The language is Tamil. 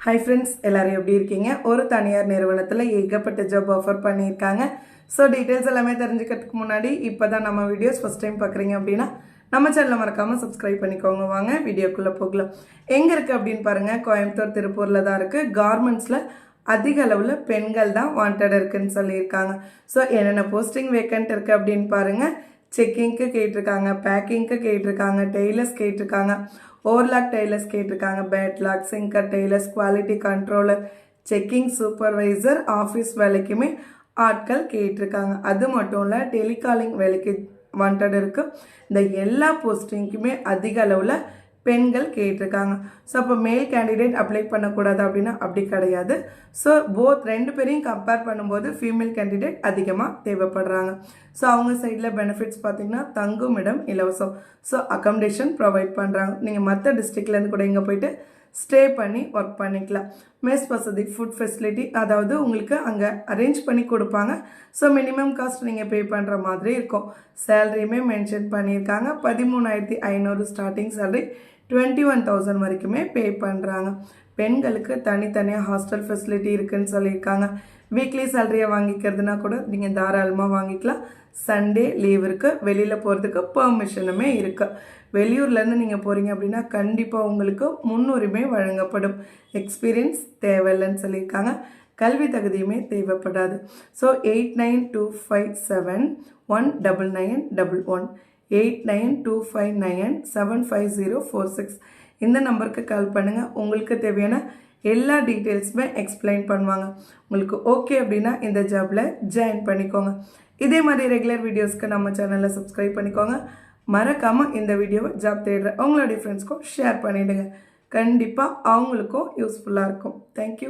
ஹை ஃப்ரெண்ட்ஸ், எல்லாரும் எப்படி இருக்கீங்க? ஒரு தனியார் நிறுவனத்தில் ஏகப்பட்ட ஜாப் ஆஃபர் பண்ணியிருக்காங்க. ஸோ டீட்டெயில்ஸ் எல்லாமே தெரிஞ்சுக்கிறதுக்கு முன்னாடி இப்போ தான் நம்ம வீடியோஸ் ஃபஸ்ட் டைம் பார்க்குறீங்க அப்படின்னா நம்ம சேனலை மறக்காமல் சப்ஸ்கிரைப் பண்ணிக்கோங்க. வாங்க வீடியோக்குள்ளே போகலாம். எங்கே இருக்குது அப்படின்னு பாருங்கள். கோயம்புத்தூர், திருப்பூரில் தான் இருக்குது. கார்மெண்ட்ஸில் அதிக அளவில் பெண்கள் தான் வாண்டட் இருக்குன்னு சொல்லியிருக்காங்க. ஸோ என்னென்ன போஸ்டிங் வேக்கண்ட் இருக்குது அப்படின்னு பாருங்கள். செக்கிங்க்கு கேட்டிருக்காங்க, பேக்கிங்க்கு கேட்டிருக்காங்க, டெய்லர்ஸ் கேட்டிருக்காங்க, ஓவர்லாக் டெய்லர்ஸ் கேட்டிருக்காங்க, பேட்லாக், singer tailors, quality controller, checking supervisor, office வேலைக்குமே ஆட்கள் கேட்டிருக்காங்க. அது மட்டும் இல்லை, டெலிகாலிங் வேலைக்கு வாண்டட் இருக்கு. இந்த எல்லா போஸ்டிங்க்குமே அதிக அளவில் பெண்கள் கேட்டிருக்காங்க. ஸோ அப்போ மேல் கேண்டிடேட் அப்ளை பண்ணக்கூடாது அப்படின்னா அப்படி கிடையாது. ஸோ ரெண்டு பேரையும் கம்பேர் பண்ணும்போது ஃபீமேல் கேண்டிடேட் அதிகமாக தேவைப்படுறாங்க. ஸோ அவங்க சைடில் பெனிஃபிட்ஸ் பார்த்தீங்கன்னா தங்கும் இடம் இலவசம். ஸோ அகாமடேஷன் ப்ரொவைட் பண்ணுறாங்க. நீங்கள் மற்ற டிஸ்ட்ரிக்ட்லேருந்து கூட இங்கே போயிட்டு ஸ்டே பண்ணி ஒர்க் பண்ணிக்கலாம். மெஸ் வசதி, ஃபுட் ஃபெசிலிட்டி, அதாவது உங்களுக்கு அங்கே அரேஞ்ச் பண்ணி கொடுப்பாங்க. ஸோ மினிமம் காஸ்ட் நீங்கள் பே பண்ணுற மாதிரி இருக்கும். சேலரியுமே மென்ஷன் பண்ணியிருக்காங்க. 13,500 ஸ்டார்டிங் சேலரி, 21,000 வரைக்குமே பே பண்ணுறாங்க. பெண்களுக்கு தனித்தனியாக ஹாஸ்டல் ஃபெசிலிட்டி இருக்குன்னு சொல்லியிருக்காங்க. வீக்லி சேலரியை வாங்கிக்கிறதுனா கூட நீங்கள் தாராளமாக வாங்கிக்கலாம். சண்டே லீவ் இருக்குது. வெளியில் போகிறதுக்கு பெர்மிஷனுமே இருக்குது. வெளியூர்லேருந்து நீங்கள் போகிறீங்க அப்படின்னா கண்டிப்பாக உங்களுக்கு முன்னுரிமை வழங்கப்படும். எக்ஸ்பீரியன்ஸ் தேவையில்லைன்னு சொல்லியிருக்காங்க. கல்வி தகுதியுமே தேவைப்படாது. ஸோ 8925719911 8925975046 இந்த நம்பருக்கு கால் பண்ணுங்கள். உங்களுக்கு தேவையான எல்லா டீட்டெயில்ஸுமே எக்ஸ்பிளைன் பண்ணுவாங்க. உங்களுக்கு ஓகே அப்படின்னா இந்த ஜாபில் ஜாயின் பண்ணிக்கோங்க. இதே மாதிரி ரெகுலர் வீடியோஸ்க்கு நம்ம சேனலில் சப்ஸ்கிரைப் பண்ணிக்கோங்க. மறக்காமல் இந்த வீடியோவை ஜாப் தேடுற உங்களுடைய ஃப்ரெண்ட்ஸ்க்கும் ஷேர் பண்ணிவிடுங்க. கண்டிப்பாக அவங்களுக்கும் யூஸ்ஃபுல்லாக இருக்கும். தேங்க்யூ.